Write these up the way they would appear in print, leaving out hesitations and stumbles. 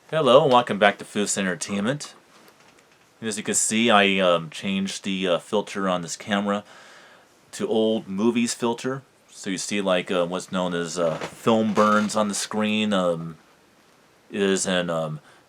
Hello, and welcome back to Foos Entertainment. As you can see, I changed the filter on this camera to old movies filter. So you see like what's known as film burns on the screen is in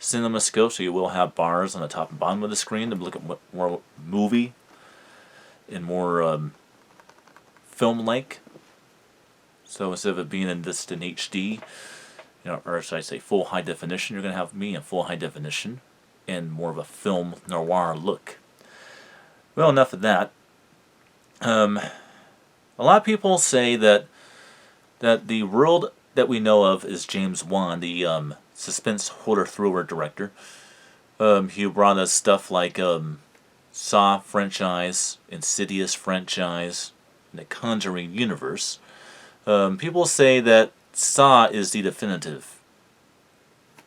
CinemaScope, so you will have bars on the top and bottom of the screen to look at more movie and more film-like. So instead of it being in distant HD, or should I say full high definition, you're going to have me in full high definition and more of a film noir look. Well, enough of that. A lot of people say that the world that we know of is James Wan, the suspense horror thriller director. He brought us stuff like Saw franchise, Insidious franchise, and the Conjuring universe. People say that Saw is the definitive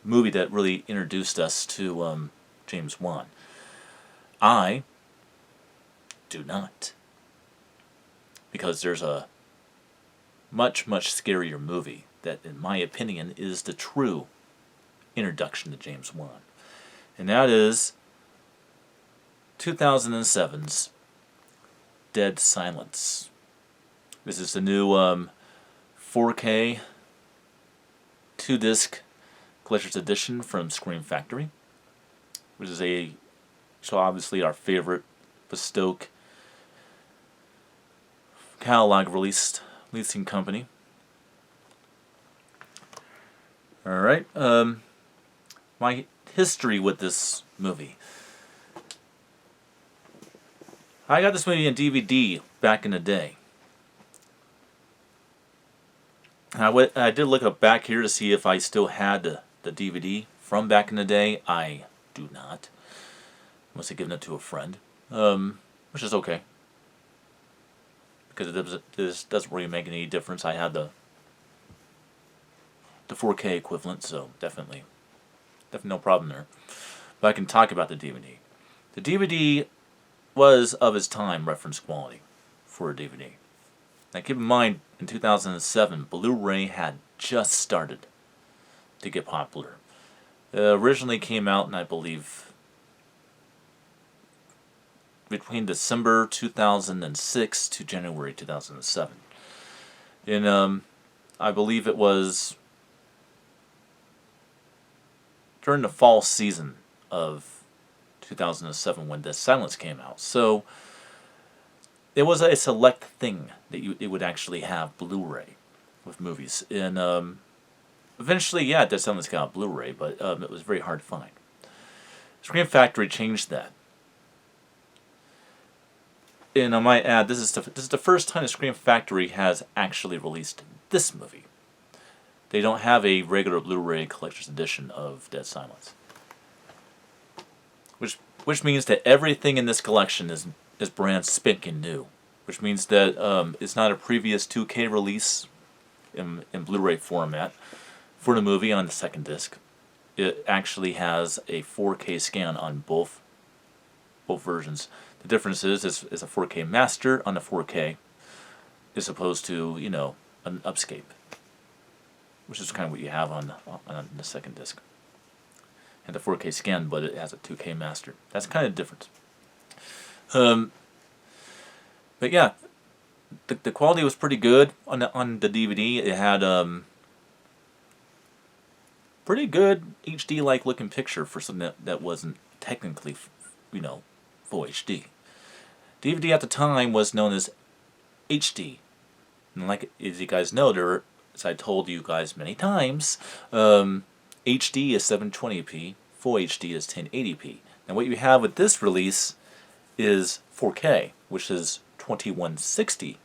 movie that really introduced us to James Wan. I do not. Because there's a much, much scarier movie that, in my opinion, is the true introduction to James Wan. And that is 2007's Dead Silence. This is the new 4K 2-disc collector's edition from Scream Factory, which is so obviously our favorite bespoke catalog releasing company. Alright, my history with this movie. I got this movie on DVD back in the day. I did look up back here to see if I still had the DVD from back in the day. I do not. I must have given it to a friend, which is okay. Because this doesn't really make any difference. I had the 4K equivalent, so definitely no problem there. But I can talk about the DVD. The DVD was of its time reference quality for a DVD. Now keep in mind, in 2007, Blu-ray had just started to get popular. It originally came out in, I believe, between December 2006 to January 2007. And I believe it was during the fall season of 2007 when Dead Silence came out. So it was a select thing that it would actually have Blu-ray with movies. And eventually, yeah, Dead Silence got Blu-ray, but it was very hard to find. Scream Factory changed that. And I might add, this is the first time the Scream Factory has actually released this movie. They don't have a regular Blu-ray collector's edition of Dead Silence. Which means that everything in this collection is brand spanking new. Which means that it's not a previous 2K release in Blu-ray format for the movie on the second disc. It actually has a 4K scan on both versions. The difference is a 4K master on the 4K as opposed to, an upscape, which is kind of what you have on the second disc. And the 4K scan, but it has a 2K master. That's kind of different. But yeah, the quality was pretty good on the DVD. It had pretty good HD-like looking picture for something that wasn't technically, full HD. DVD at the time was known as HD. And like as you guys know, as I told you guys many times, HD is 720p, full HD is 1080p. And what you have with this release is 4K, which is 2160p.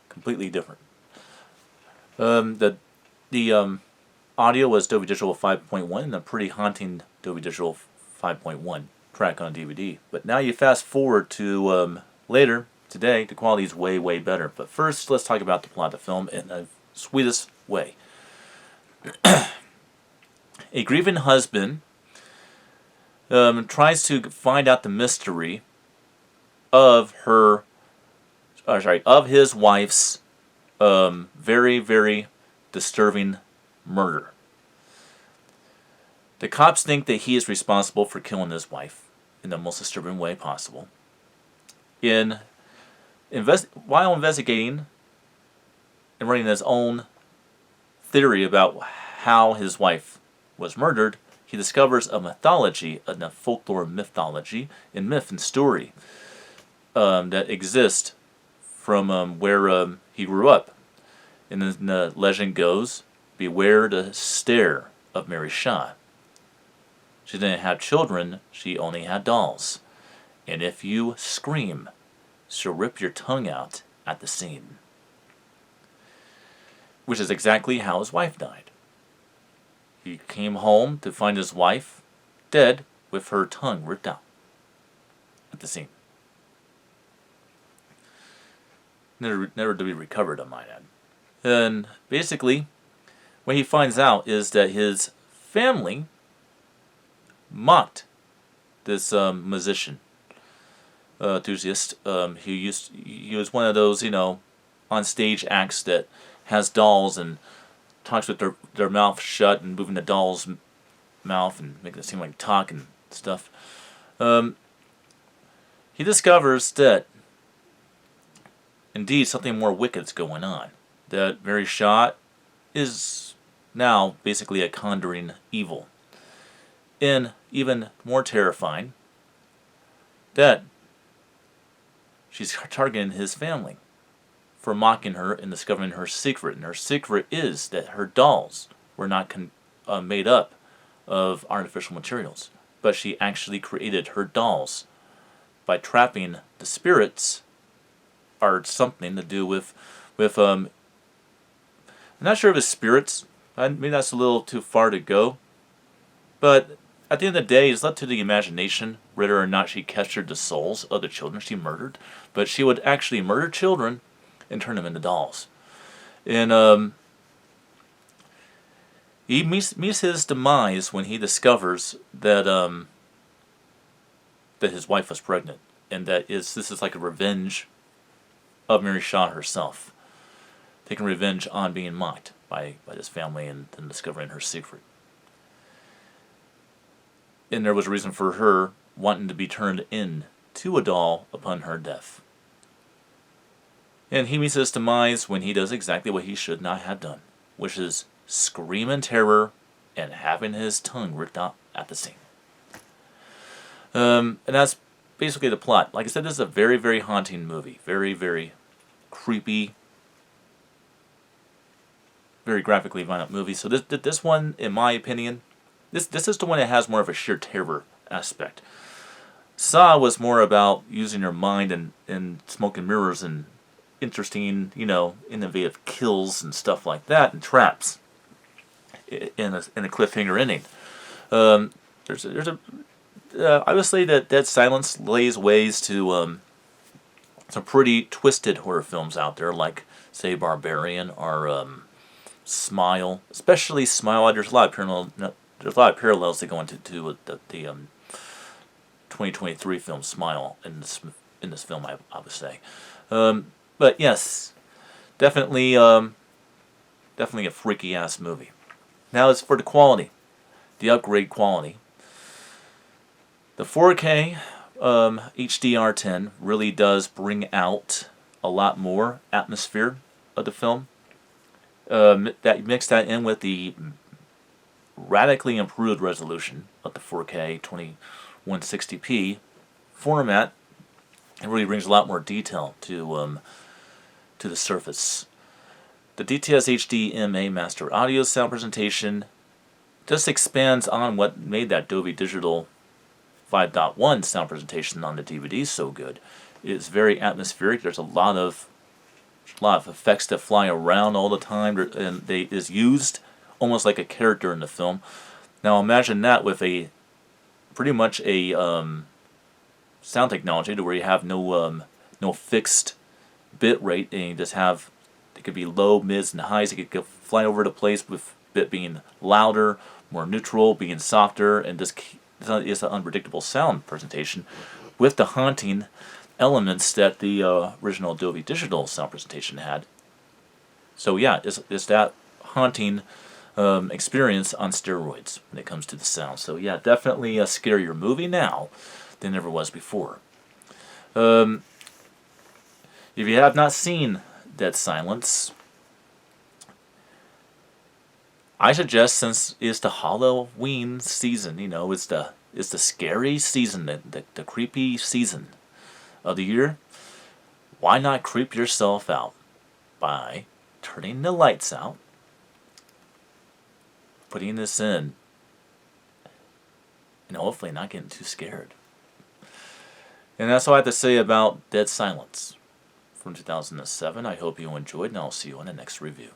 Completely different. The audio was Dolby Digital 5.1, and a pretty haunting Dolby Digital 5.1 track on DVD. But now you fast forward to later today, the quality is way, way better. But first, let's talk about the plot of the film in the sweetest way. A grieving husband tries to find out the mystery of his wife's very, very disturbing murder. The cops think that he is responsible for killing his wife in the most disturbing way possible. While investigating and running his own theory about how his wife was murdered, he discovers a mythology, a folklore mythology, and myth and story that exists from where he grew up. And then the legend goes, beware the stare of Mary Shaw. She didn't have children, she only had dolls. And if you scream, she'll rip your tongue out at the seam. Which is exactly how his wife died. He came home to find his wife dead with her tongue ripped out at the seam. Never to be recovered, I might add. And basically, what he finds out is that his family mocked this musician enthusiast. He was one of those, on stage acts that has dolls and talks with their mouth shut and moving the doll's mouth and making it seem like talk and stuff. He discovers that indeed something more wicked's going on. That Mary Shaw is now basically a conjuring evil. And even more terrifying, that she's targeting his family for mocking her and discovering her secret. And her secret is that her dolls were not made up of artificial materials, but she actually created her dolls by trapping the spirits, or something to do with I'm not sure if it's spirits. Maybe that's a little too far to go. But at the end of the day, it's left to the imagination whether or not she captured the souls of the children she murdered. But she would actually murder children and turn them into dolls. And he meets his demise when he discovers that that his wife was pregnant, and this is like a revenge of Mary Shaw herself, taking revenge on being mocked by this family and then discovering her secret. And there was a reason for her wanting to be turned into a doll upon her death. And he meets his demise when he does exactly what he should not have done, which is scream in terror and having his tongue ripped out at the seam. And that's basically the plot. Like I said, this is a very, very haunting movie. Very, very creepy, very graphically violent movie. So this one, in my opinion, this is the one that has more of a sheer terror aspect. Saw was more about using your mind and smoke and mirrors and interesting, innovative kills and stuff like that, and traps in a cliffhanger ending. I would say that Dead Silence lays ways to some pretty twisted horror films out there, like say Barbarian or Smile, especially Smile. There's a lot of parallels that go into the 2023 film Smile in this film, I would say. But yes, definitely a freaky ass movie. Now as for the quality, the upgrade quality, the 4K HDR10 really does bring out a lot more atmosphere of the film. That mix that in with the radically improved resolution of the 4K 2160p format, it really brings a lot more detail to the surface. The DTS HD MA Master Audio sound presentation just expands on what made that Dolby Digital 5.1 sound presentation on the DVD so good. It's very atmospheric. There's a lot of effects that fly around all the time, and is used almost like a character in the film. Now imagine that with pretty much a sound technology to where you have no fixed bit rate, and you just have, it could be low, mids, and highs. It could go fly over the place with bit being louder, more neutral, being softer, and just it's an unpredictable sound presentation with the haunting elements that the original Dolby Digital sound presentation had. So yeah, it's that haunting experience on steroids when it comes to the sound. So yeah, definitely a scarier movie now than ever was before. If you have not seen Dead Silence, I suggest, since it's the Halloween season, it's the scary season, the creepy season of the year, why not creep yourself out by turning the lights out, putting this in, and hopefully not getting too scared. And that's all I have to say about Dead Silence from 2007. I hope you enjoyed, and I'll see you on the next review.